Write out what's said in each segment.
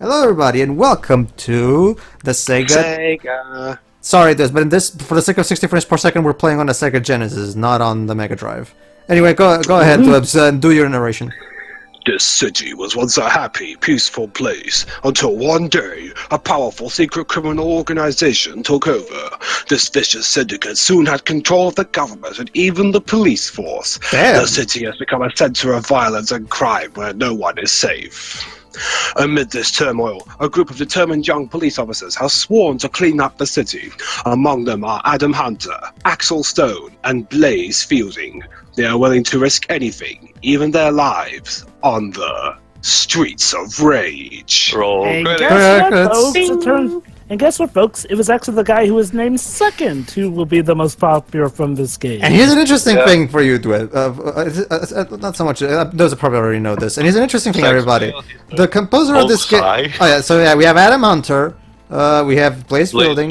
Hello, everybody, and welcome to the Sega. Sorry, but for the sake of 60 frames per second, we're playing on the Sega Genesis, not on the Mega Drive. Anyway, go ahead, Dwebs, and do your narration. This city was once a happy, peaceful place, until one day, a powerful secret criminal organization took over. This vicious syndicate soon had control of the government and even the police force. Damn. The city has become a center of violence and crime where no one is safe. Amid this turmoil, a group of determined young police officers has sworn to clean up the city. Among them are Adam Hunter, Axel Stone, and Blaze Fielding. They are willing to risk anything, even their lives, on the streets of rage. And guess what, folks? It was actually the guy who was named second who will be the most popular from this game. And here's an interesting thing for you, Dweb. Not so much. Those probably already know this. And here's an interesting thing, everybody. The composer of this game. Oh yeah. So yeah, we have Adam Hunter. We have Blaze Fielding.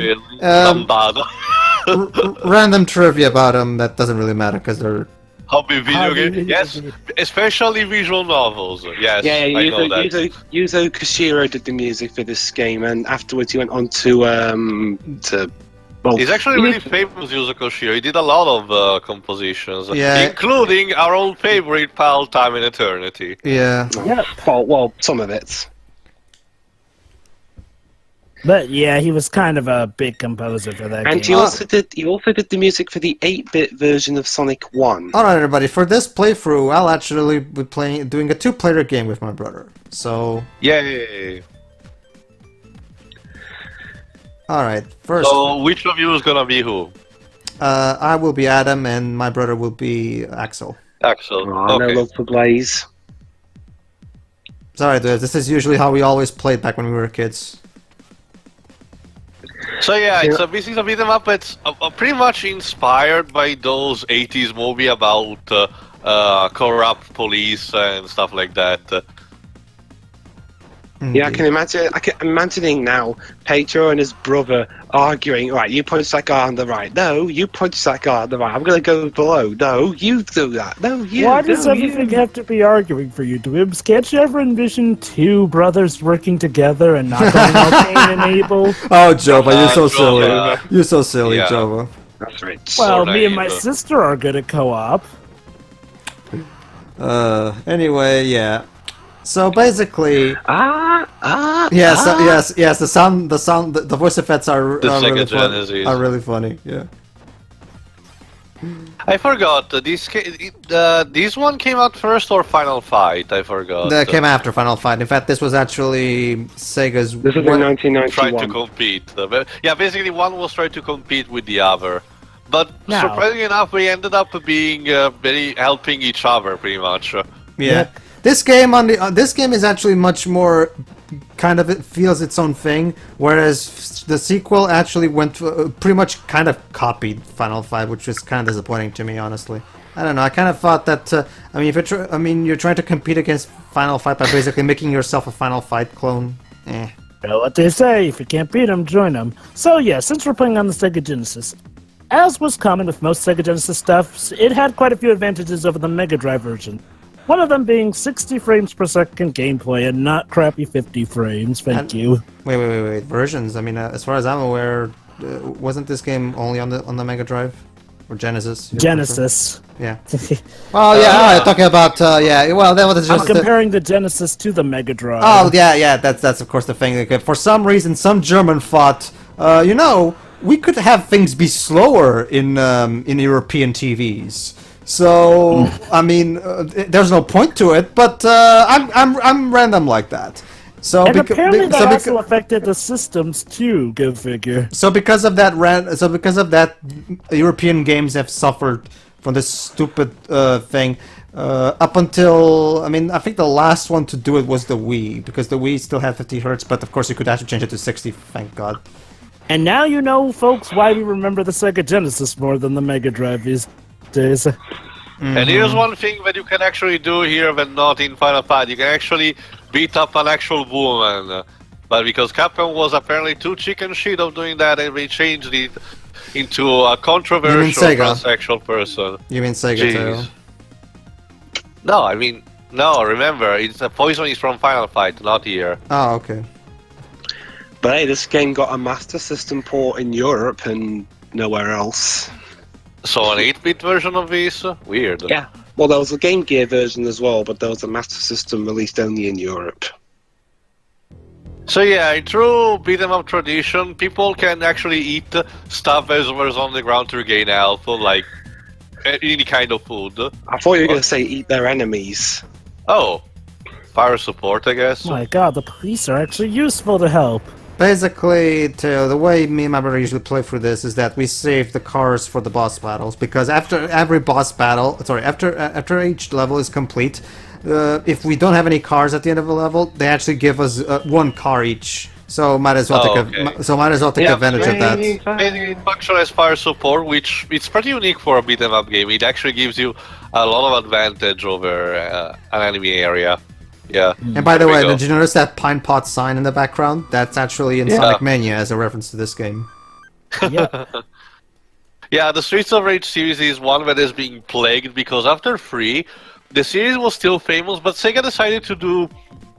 Random trivia about him that doesn't really matter because they're. Hobby video game? Yes, especially visual novels. Yes, yeah, I know that. Yuzo Koshiro did the music for this game, and afterwards he went on to well, he's actually really famous, Yuzo Koshiro. He did a lot of compositions, yeah, including our old favorite pal, Time and Eternity. Yeah. Yeah. Well, some of it. But yeah, he was kind of a big composer for that game. And he also did the music for the 8-bit version of Sonic 1. Alright, everybody, for this playthrough, I'll actually be doing a 2-player game with my brother. So. Yay! Alright, first. So, which of you is gonna be who? I will be Adam, and my brother will be Axel. Axel. Oh, okay. No love for Blaze. Sorry, dude, this is usually how we always played back when we were kids. So yeah, it's this is a beat 'em up. It's pretty much inspired by those 80s movie about corrupt police and stuff like that. Yeah, I can imagine. I'm imagining now Pedro and his brother arguing. Right, you punch that guy on the right. No, you punch that guy on the right. I'm gonna go below. No, you do that. No, you. Why does everything have to be arguing for you, Dwibs? Can't you ever envision two brothers working together and not going all Cain and Abel? Oh, Jova, you're so silly. You're so silly, Yeah. Jova. That's right. Well, Or me and my naive. sister are good at co-op. Anyway, yeah. So basically, yes, the voice effects are really funny. Yeah. I forgot. This one came out first or Final Fight? I forgot. That came after Final Fight. In fact, this was actually Sega's. This is in 1991. Trying to compete. Yeah, basically one was trying to compete with the other. But No. surprisingly enough, we ended up being very helping each other, pretty much. Yeah. This game this game is actually much more kind of, it feels its own thing, whereas the sequel actually went pretty much kind of copied Final Fight, which was kind of disappointing to me, honestly. I don't know. I kind of thought that I mean, if you're trying to compete against Final Fight by basically making yourself a Final Fight clone. Well, what they say, if you can't beat them, join them. So yeah, since we're playing on the Sega Genesis, as was common with most Sega Genesis stuff, it had quite a few advantages over the Mega Drive version. One of them being 60 frames per second gameplay and not crappy 50 frames, thank you. Wait. Versions. I mean, as far as I'm aware, wasn't this game only on the Mega Drive? Or Genesis? Genesis. Yeah. Well, yeah, talking about, yeah, well, that was just... I'm comparing the Genesis to the Mega Drive. Oh, yeah, that's of course the thing. Like, for some reason, some German thought, you know, we could have things be slower in European TVs. So, I mean, there's no point to it, but I'm random like that. So and apparently that also affected the systems too. Go figure. So because of that, European games have suffered from this stupid thing up until, I mean, I think the last one to do it was the Wii, because the Wii still had 50 Hz, but of course you could actually change it to 60. Thank God. And now you know, folks, why we remember the Sega Genesis more than the Mega Drive these days. And here's one thing that you can actually do here when not in Final Fight. You can actually beat up an actual woman. But because Capcom was apparently too chicken shit of doing that, and they changed it into a controversial transsexual person. You mean Sega too? No, I mean, no, remember, Poison is from Final Fight, not here. Oh, okay. But hey, this game got a Master System port in Europe and nowhere else. So an 8-bit version of this? Weird. Yeah. Well, there was a Game Gear version as well, but there was a Master System released only in Europe. So yeah, in true beat 'em up tradition, people can actually eat stuff as well as on the ground to regain health, like any kind of food. I thought you were going to say eat their enemies. Oh, fire support, I guess. My god, the police are actually useful to help. Basically, the way me and my brother usually play through this is that we save the cars for the boss battles, because after every boss battle, after each level is complete, if we don't have any cars at the end of the level, they actually give us one car each. So might as well take advantage of that. Basically, it functions as fire support, which it's pretty unique for a beat 'em up game. It actually gives you a lot of advantage over an enemy area. Yeah. And by the way, did you notice that pine pot sign in the background? That's actually in Sonic Mania as a reference to this game. Yeah, the Streets of Rage series is one that is being plagued because after 3, the series was still famous, but Sega decided to do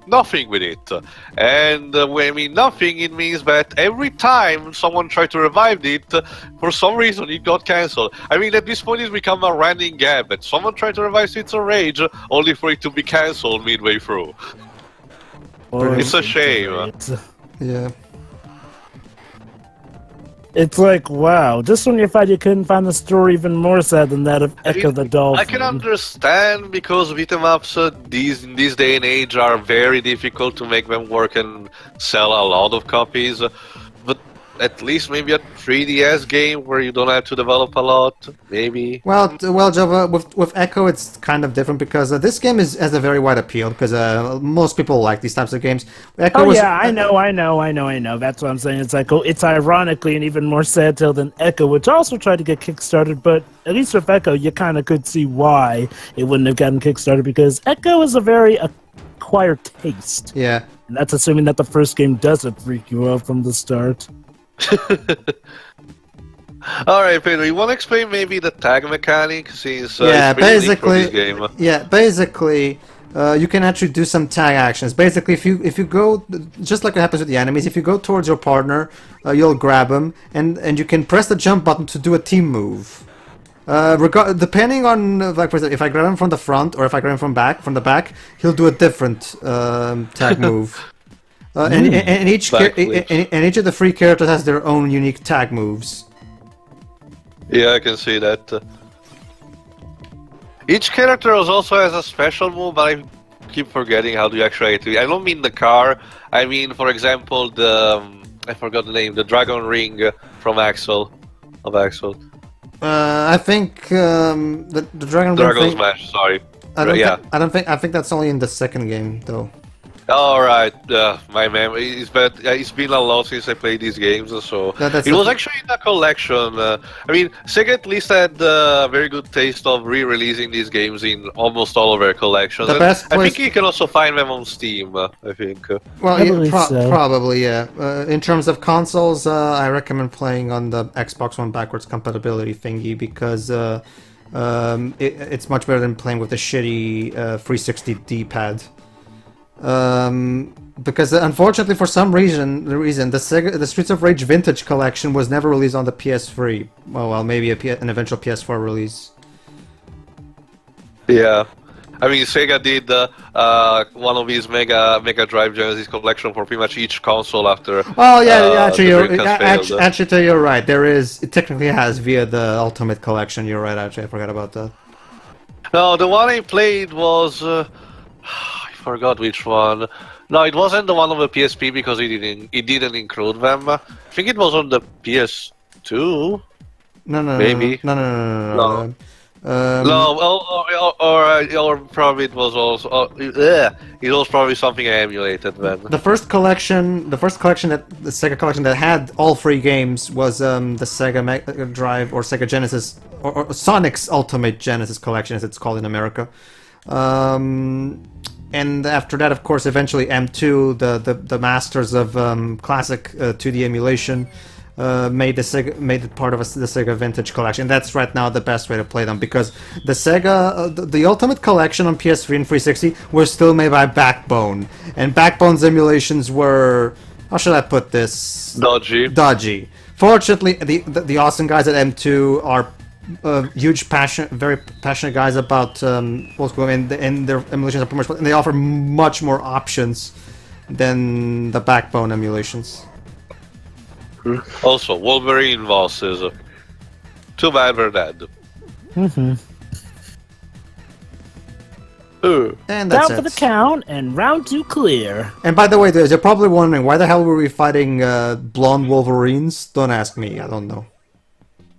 nothing with it. And when I mean nothing, it means that every time someone tried to revive it, for some reason it got cancelled. I mean, at this point it's become a running gag that someone tried to revive Streets of Rage only for it to be cancelled midway through. It's a shame. Yeah. It's like, wow, just when you thought you couldn't find a story even more sad than that of Echo the Dolphin. I can understand because beat 'em ups in this day and age are very difficult to make them work and sell a lot of copies. But at least maybe a 3DS game where you don't have to develop a lot, maybe. Well, Java, with Echo, it's kind of different because this game has a very wide appeal because most people like these types of games. Echo I know. That's what I'm saying. It's like, it's ironically an even more sad tale than Echo, which also tried to get kickstarted, but at least with Echo, you kind of could see why it wouldn't have gotten kickstarted because Echo is a very acquired taste. Yeah. And that's assuming that the first game doesn't freak you out from the start. Alright, Pedro, you want to explain maybe the tag mechanic since yeah, it's pretty unique for basically, this game? yeah, basically, you can actually do some tag actions. Basically, if you go, just like it happens with the enemies, if you go towards your partner, you'll grab him, and you can press the jump button to do a team move. Depending on, like, for example, if I grab him from the front or if I grab him from the back, he'll do a different tag move. And each of the 3 characters has their own unique tag moves. Yeah, I can see that. Each character also has a special move, but I keep forgetting how to actually do it. I don't mean the car. I mean, for example, the I forgot the name, the Dragon Ring from Axel. I think the Dragon Dragon Smash. Sorry. I think that's only in the second game though. Alright, my memory is bad. It's been a lot since I played these games, so it was actually in the collection. I mean, Sega at least had a very good taste of re-releasing these games in almost all of their collections. I think you can also find them on Steam, I think. Well, yeah, probably, yeah. In terms of consoles, I recommend playing on the Xbox One backwards compatibility thingy because it's much better than playing with the shitty 360 D-pad. Because unfortunately, for some reason, the Streets of Rage Vintage Collection was never released on the PS3. Well, maybe an eventual PS4 release. Yeah, I mean, Sega did one of his Mega Drive Genesis collection for pretty much each console after. Oh yeah, actually, you're right. It technically has via the Ultimate Collection. You're right. Actually, I forgot about that. No, the one I played was. I forgot which one. No, it wasn't the one on the PSP because it didn't include them. I think it was on the PS2. No. Or probably it was also. It was probably something I emulated then. The first collection, the Sega collection that had all 3 games was the Sega Mega Drive or Sega Genesis or Sonic's Ultimate Genesis Collection, as it's called in America. And after that, of course, eventually M2, the masters of classic 2D emulation, made it part of the Sega Vintage Collection. That's right now the best way to play them because the Sega, the Ultimate Collection on PS3 and 360 were still made by Backbone, and Backbone's emulations were how should I put this? Dodgy. Dodgy. Fortunately, the awesome guys at M2 are very passionate guys about what's going on, and their emulations are pretty much, and they offer much more options than the backbone emulations. Also, Wolverine bosses. Too bad we're dead. Mm-hmm. And that's Down for it. the count, and round 2 clear. And by the way, you're probably wondering, why the hell were we fighting blonde Wolverines? Don't ask me, I don't know.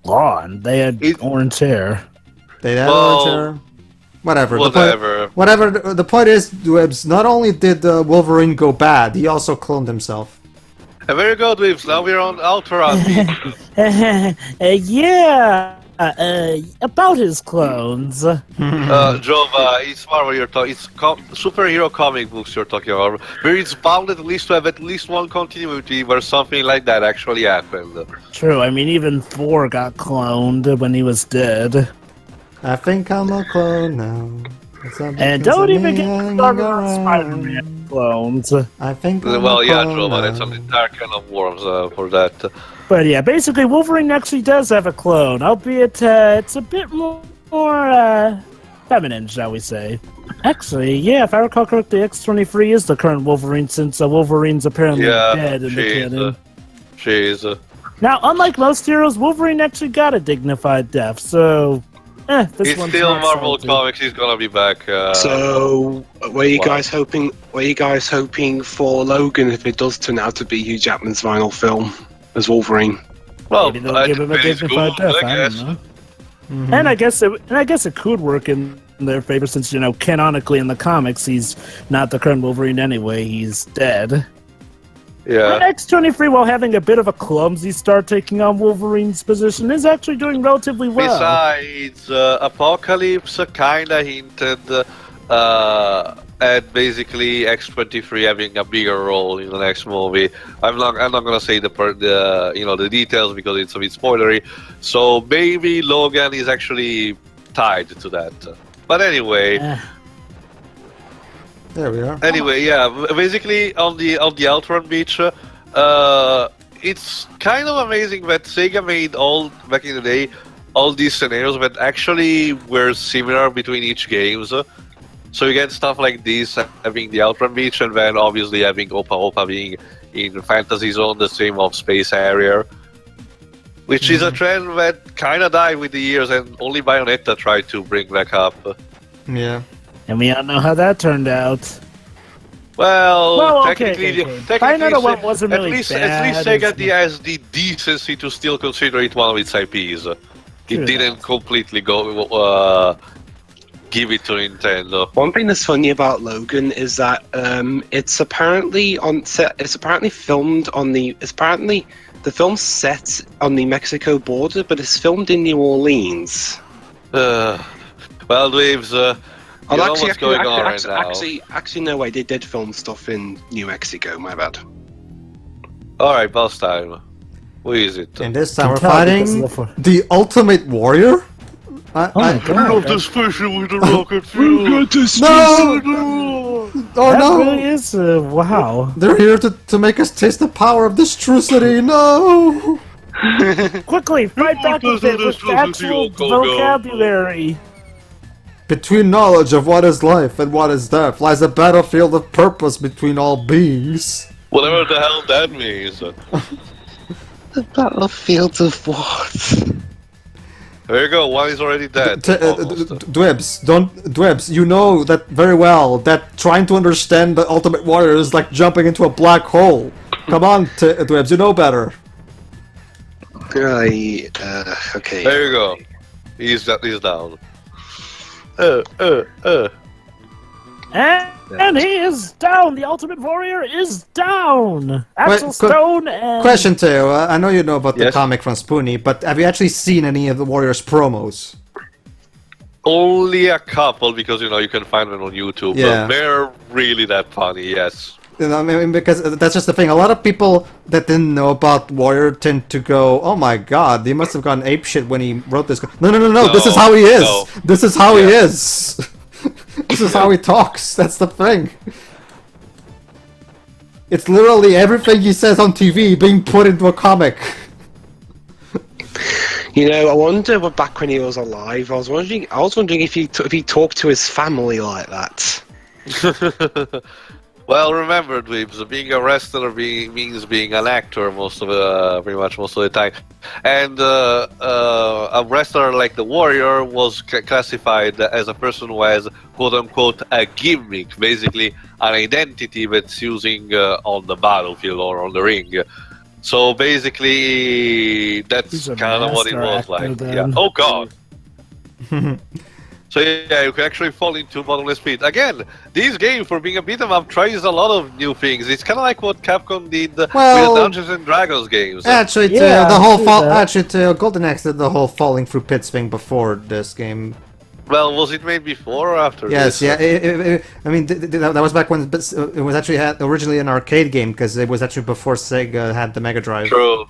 Blonde. They had orange hair. They had Well, orange hair. Whatever. Whatever. The point is, Dwebs, not only did Wolverine go bad, he also cloned himself. And very good, Weaves. Now we're on Outrun. Yeah. About his clones. Jova, it's Marvel you're talking. It's superhero comic books you're talking about. Where it's bound at least to have at least one continuity where something like that actually happened. True, I mean, even Thor got cloned when he was dead. I think I'm a clone now. And don't even get started on Spider-Man clones. I think I'm Well, a yeah, clone Jova, now. that's an entire can of worms for that. But yeah, basically, Wolverine actually does have a clone, albeit it's a bit more feminine, shall we say. Actually, yeah, if I recall correctly, X-23 is the current Wolverine, since Wolverine's apparently dead in the canon. She is. Now, unlike most heroes, Wolverine actually got a dignified death, so... this It's one's still not Marvel salty. Comics, he's gonna be back. So, were you What? guys hoping for Logan if it does turn out to be Hugh Jackman's final film as Wolverine? Well, Maybe they'll give him a dignified death, I don't know. Mhm. And I guess it could work in their favor, since, canonically in the comics, he's not the current Wolverine anyway, he's dead. Yeah. And X-23, while having a bit of a clumsy start taking on Wolverine's position, is actually doing relatively well. Besides, Apocalypse kinda hinted at basically X-23 having a bigger role in the next movie. I'm not gonna say the details because it's a bit spoilery. So maybe Logan is actually tied to that. But anyway. There we are. Anyway, yeah, basically on the Outrun Beach, it's kind of amazing that Sega made back in the day all these scenarios that actually were similar between each games. So you get stuff like this, having the Outrun Beach, and then obviously having Opa Opa being in Fantasy Zone, the same of Space Harrier, which is a trend that kind of died with the years, and only Bayonetta tried to bring back up. Yeah. And we all know how that turned out. Well, okay. technically, Bayonetta one wasn't at really least bad. Sega has the decency to still consider it one of its IPs. True It didn't completely go give it to Nintendo. One thing that's funny about Logan is that it's apparently filmed on the film's set on the Mexico border, but it's filmed in New Orleans. Well, Waves, you know what's going on right now. Actually, no way. They did film stuff in New Mexico. My bad. All right, boss time. Who is it? And this time we're tell fighting because of the Ultimate Warrior? special with the rocket fuel. No! Oh That no! really is, wow. They're here to make us taste the power of destrucity. No! Quickly, fight back with it with actual vocabulary. Between knowledge of what is life and what is death lies a battlefield of purpose between all beings. Whatever the hell that means. The battlefield of what? There you go. One is already dead. Dwebs, you know that very well, that trying to understand the Ultimate Warrior is like jumping into a black hole. Come on, Dwebs, you know better. Okay. There you go. He's down. And he is down. The Ultimate Warrior is down. Axel Stone and... Question, Teo. I know you know about the Yes? comic from Spoonie, but have you actually seen any of the Warriors promos? Only a couple, because you can find them on YouTube. Yeah. But they're really that funny, yes. You know, I mean, because that's just the thing. A lot of people that didn't know about Warrior tend to go, "Oh my God, he must have gone apeshit when he wrote this." No. This is how he is. No. This is how he Yeah. is. This is how he talks. That's the thing. It's literally everything he says on TV being put into a comic. You know, I wonder back when he was alive. I was wondering if he talked to his family like that. Well, remember, Dweebs, being a wrestler means being an actor pretty much most of the time. And a wrestler like the Warrior was classified as a person who has, quote-unquote, a gimmick, basically an identity that's using on the battlefield or on the ring. So basically, that's kind of what it was like. Yeah. Oh, God! So yeah, you can actually fall into bottomless pit. Again, this game, for being a beat 'em up, tries a lot of new things. It's kind of like what Capcom did with the Dungeons and Dragons games. Actually, Golden Axe did the whole falling through pits thing before this game. Well, was it made before or after Yes, this? yeah. I mean, that was back when it was actually originally an arcade game, because it was actually before Sega had the Mega Drive. True.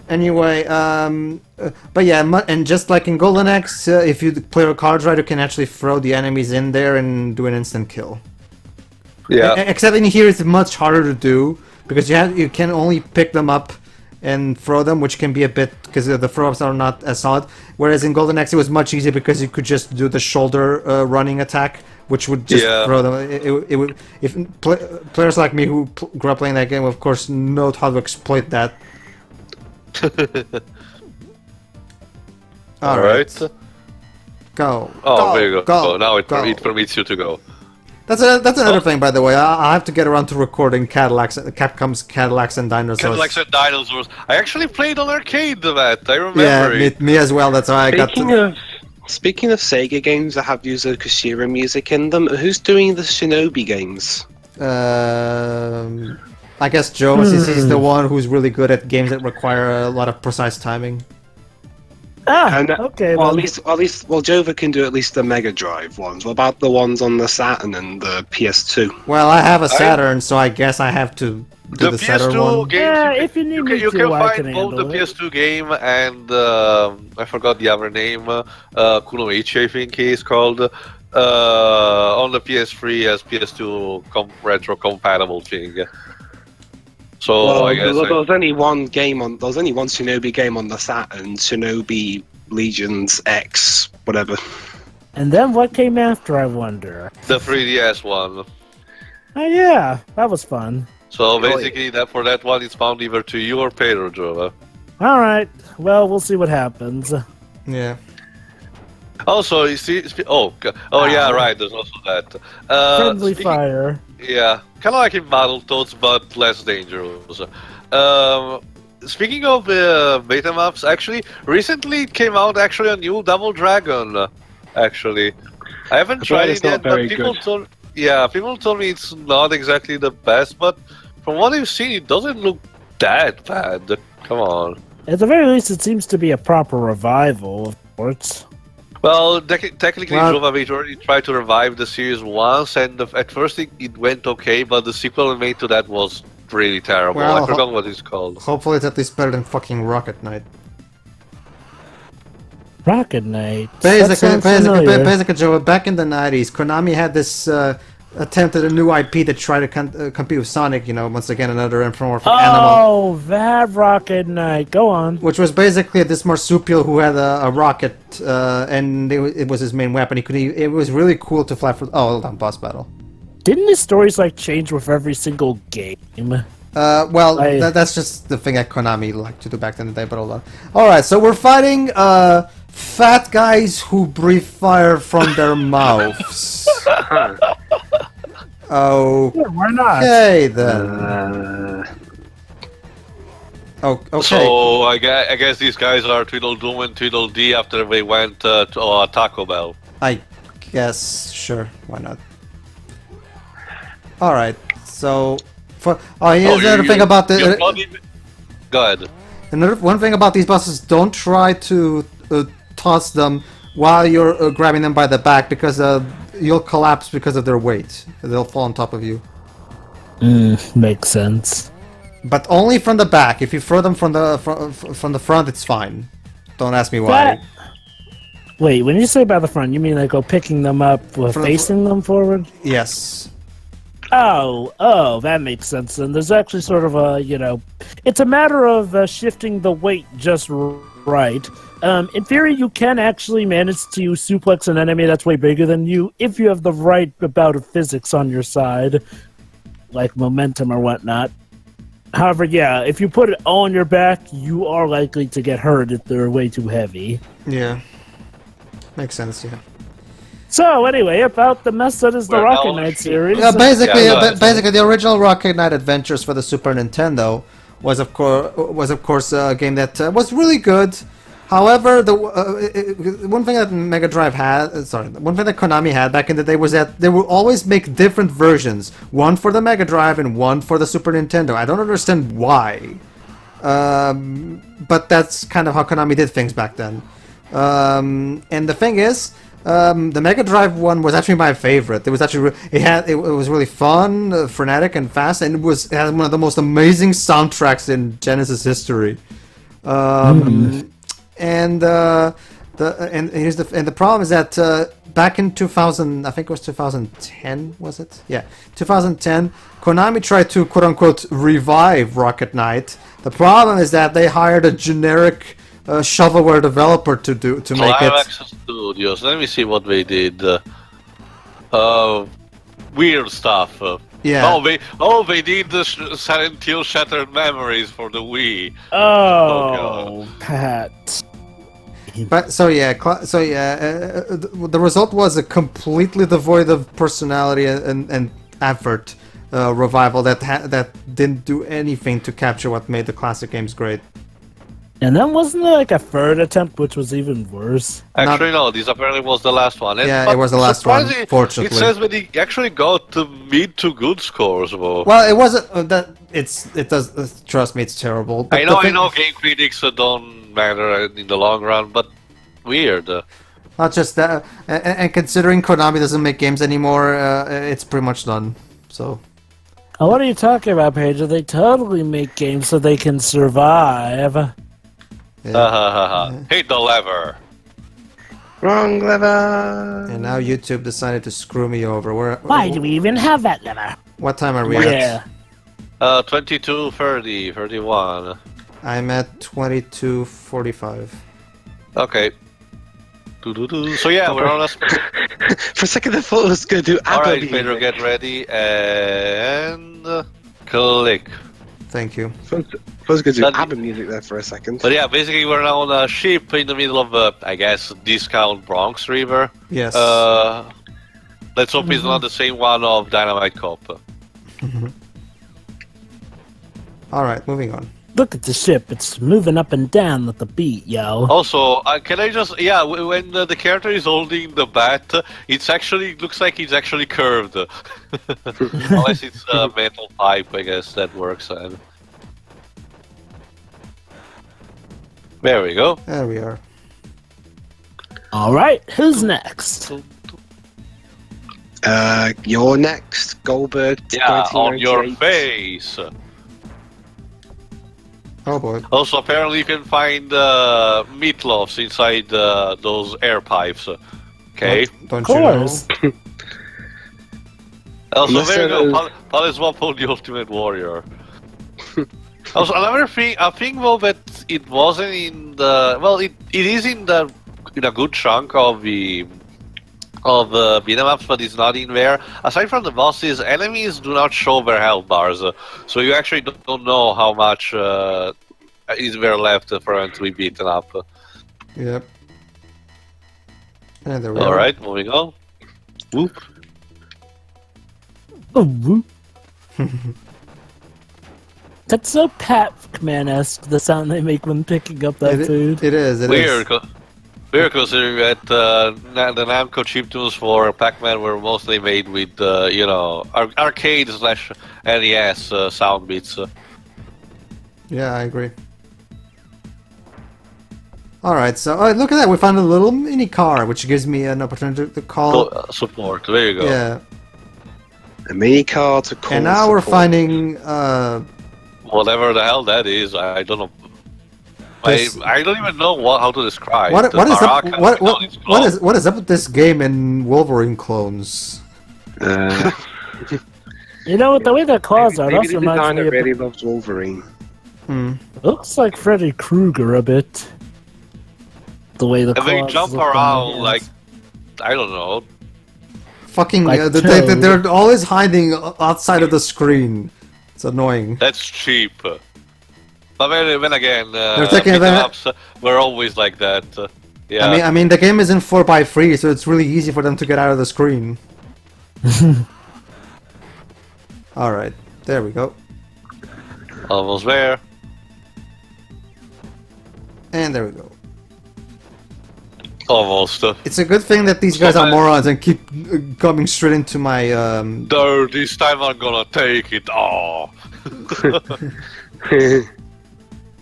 Anyway, but yeah, and just like in Golden Axe, if you play a cards right, you can actually throw the enemies in there and do an instant kill. Yeah. Except in here, it's much harder to do because you can only pick them up and throw them, which can be a bit because the throw-ups are not as solid. Whereas in Golden Axe, it was much easier because you could just do the shoulder running attack, which would just throw them. It would if players like me who grew up playing that game, of course, know how to exploit that. All right. Go. Oh, there you go. Now it permits you to go. That's another thing, by the way. I have to get around to recording Capcom's Cadillacs and Dinosaurs. Cadillacs and Dinosaurs. I actually played on arcade that. I remember. Yeah, me as well. That's why I got to. Speaking of Sega games that have Yuzo Koshiro music in them, who's doing the Shinobi games? I guess Joe, since he's the one who's really good at games that require a lot of precise timing. Okay. Well, Jova can do at least the Mega Drive ones. What about the ones on the Saturn and the PS2? Well, I have a Saturn, so I guess I have to do the Saturn PS2 one. games. Yeah, if you need me you to, can I find can both the handle it. PS2 game and I forgot the other name. Kunoichi, I think he is called. On the PS3 as PS2 retro compatible thing. So Well, I guess there was only one Shinobi game on the Saturn, Shinobi Legions X, whatever. And then what came after, I wonder? the 3DS one. Oh yeah, that was fun. So basically, for that one, it's found either to you or Pedro, Jova. All right. Well, we'll see what happens. Yeah. Also, you see, yeah, right. There's also that. Friendly fire. Yeah, kind of like in Battletoads, but less dangerous. Speaking of beta maps, actually, recently came out actually a new Double Dragon. Actually, I haven't tried it yet, but people told me it's not exactly the best. But from what I've seen, it doesn't look that bad. Come on. At the very least, it seems to be a proper revival of sorts. Well, technically, Jovavich already tried to revive the series once, and at first it went okay, but the sequel they made to that was really terrible. Well, I forgot what it's called. Hopefully it's at least better than fucking Rocket Knight. Rocket Knight. Basically, Joe, back in the 90s, Konami had this attempt at a new IP that tried to compete with Sonic, once again another anthropomorphic animal. Oh, that Rocket Knight. Go on. Which was basically this marsupial who had a rocket, and it was his main weapon. It was really cool to fly for. Oh, hold on, boss battle. Didn't his stories change with every single game? That's just the thing that Konami liked to do back in the day. But hold on. All right, so we're fighting fat guys who breathe fire from their mouths. Oh, yeah, why not? Okay then. Okay. So I guess these guys are Tweedledum and Tweedledee after they went to Taco Bell. I guess, sure, why not? All right. So, here's another thing about the. Go ahead. One thing about these buses: don't try to toss them while you're grabbing them by the back, because you'll collapse because of their weight. They'll fall on top of you. Makes sense. But only from the back. If you throw them from the front, it's fine. Don't ask me why. Wait, when you say by the front, you mean picking them up, facing them forward? Yes. Oh, that makes sense. And there's actually sort of a, it's a matter of shifting the weight just right. In theory, you can actually manage to suplex an enemy that's way bigger than you if you have the right amount of physics on your side, like momentum or whatnot. However, yeah, if you put it on your back, you are likely to get hurt if they're way too heavy. Yeah. Makes sense, yeah. So, anyway, about the mess that is the Rocket Knight series. Basically, the original Rocket Knight Adventures for the Super Nintendo was of course a game that was really good. However, the one thing that Mega Drive one thing that Konami had back in the day was that they would always make different versions, one for the Mega Drive and one for the Super Nintendo. I don't understand why, but that's kind of how Konami did things back then. And the thing is, the Mega Drive one was actually my favorite. It was actually it was really fun, frenetic, and fast, and it had one of the most amazing soundtracks in Genesis history. And the problem is that back in 2000, I think it was 2010, was it? Yeah, 2010. Konami tried to quote unquote revive Rocket Knight. The problem is that they hired a generic shovelware developer to make it. Climax Studios. Let me see what they did. Weird stuff. Yeah. They did the Silent Hill Shattered Memories for the Wii. Oh, Pat. But the result was a completely devoid of personality and effort revival that didn't do anything to capture what made the classic games great. And then wasn't there like a third attempt, which was even worse? Actually, no. This apparently was the last one. Yeah, it was the last one. Fortunately, it says that he actually got mid to good scores. Though. Well, it wasn't. It does. Trust me, it's terrible. But I know. Game critics don't matter in the long run, but weird. Not just that, and considering Konami doesn't make games anymore, it's pretty much done. So. Oh, what are you talking about, Pedro? They totally make games so they can survive. Yeah. Hit the lever. Wrong lever. And now YouTube decided to screw me over. Why do we even have that lever? What time are we at? 22, 30, 31. I'm at 22:45. Okay. So yeah, we're on a... For a second I thought I was going to do ABBA Alright, music. Pedro, get ready, and... click. Thank you. I was going to do ABBA music there for a second. But yeah, basically we're now on a ship in the middle of, I guess, discount Bronx River. Yes. Let's hope it's not the same one of Dynamite Cop. Alright, moving on. Look at the ship. It's moving up and down with the beat, yo. Also, can I just... Yeah, when the character is holding the bat, it looks like it's actually curved. Unless it's a metal pipe, I guess that works. There we go. There we are. Alright, who's next? You're next, Goldberg. Yeah, on your 1998. face. Oh boy. Also, apparently you can find meatloafs inside those air pipes. Okay. Don't Of you know? course. Also, Unless there you it go. Paliswapo, the Ultimate Warrior. Also, another thing, I think though that it wasn't in the... Well, it is in a good chunk of the beat'em ups, but it's not in there. Aside from the bosses, enemies do not show their health bars, so you actually don't know how much is there left for them to be beaten up. Yep. And there we are. Alright, moving on. Whoop. Oh, that's so Pac-Man-esque, the sound they make when picking up that food. It is. Weird considering that the Namco chiptunes for Pac-Man were mostly made with, arcade/NES sound bits. Yeah, I agree. Alright, so look at that. We found a little mini car, which gives me an opportunity to call... Support, there you go. Yeah. A mini car to call And now we're support. finding... Whatever the hell that is, I don't know. This- I don't even know how to describe. What is up? It's What is up with this game and Wolverine clones? You know, the way their claws are, it Maybe also the reminds designer me of... really loves Wolverine. Looks like Freddy Krueger a bit. The way the And they claws jump look on their around hands. like, I don't know. Fucking, Like they're always hiding outside of the screen. It's annoying. That's cheap. But then again, taking beat-em-ups were always like that. Yeah. I mean, the game isn't 4x3, so it's really easy for them to get out of the screen. Alright, there we go. Almost there. And there we go. Almost. It's a good thing that these guys are morons and keep coming straight into my, No, this time I'm gonna take it all.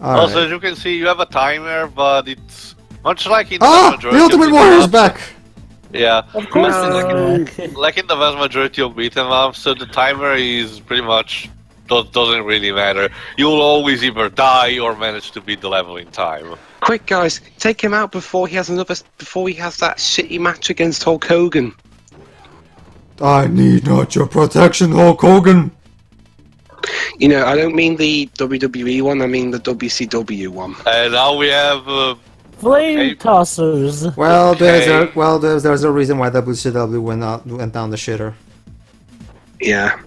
Also, Alright. as you can see, you have a timer, but it's much like in the Ah! majority The Ultimate of Warrior's beat-em-ups. back! Yeah. Of course No. it's back. Like in the vast majority of beat 'em ups, so the timer is pretty much doesn't really matter. You'll always either die or manage to beat the level in time. Quick, guys, take him out before he has that shitty match against Hulk Hogan. I need not your protection, Hulk Hogan! You know, I don't mean the WWE one, I mean the WCW one. And now we have Flame Okay. tossers. Well, Okay. there's a reason why WCW went down the shitter. Yeah.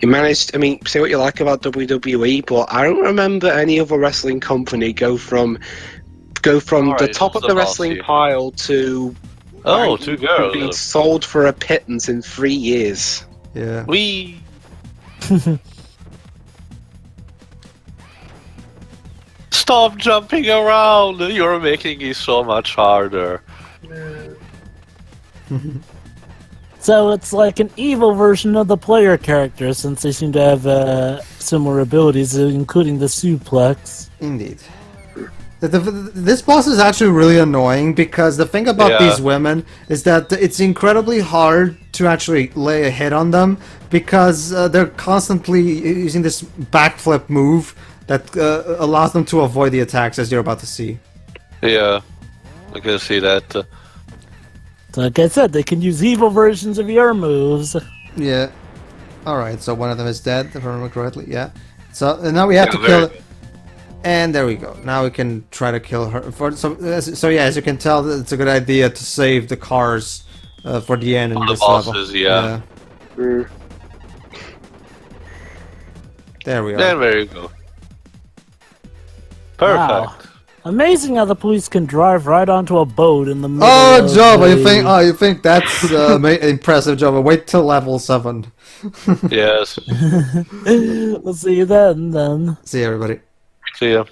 You managed, I mean, say what you like about WWE, but I don't remember any other wrestling company go from the Alright, top of who's the the boss wrestling here? pile to two being girls. sold for a pittance in 3 years. Yeah. We stop jumping around. You're making it so much harder. So it's like an evil version of the player character, since they seem to have similar abilities, including the suplex. Indeed. This boss is actually really annoying because the thing about Yeah. these women is that it's incredibly hard to actually lay a hit on them because they're constantly using this backflip move that allows them to avoid the attacks, as you're about to see. Yeah, I can see that. So like I said, they can use evil versions of your moves. Yeah. Alright, so one of them is dead, if I remember correctly, yeah. So now we have to Yeah, kill... very- And there we go. Now we can try to kill her. So yeah, as you can tell, it's a good idea to save the cars for the end in For the this level. bosses, yeah. There we are. There you go. Perfect. Wow. Amazing how the police can drive right onto a boat in the middle Oh, of Java! the... You think that's impressive, Java? Wait till level 7. Yes. We'll see you then. See you, everybody. See ya.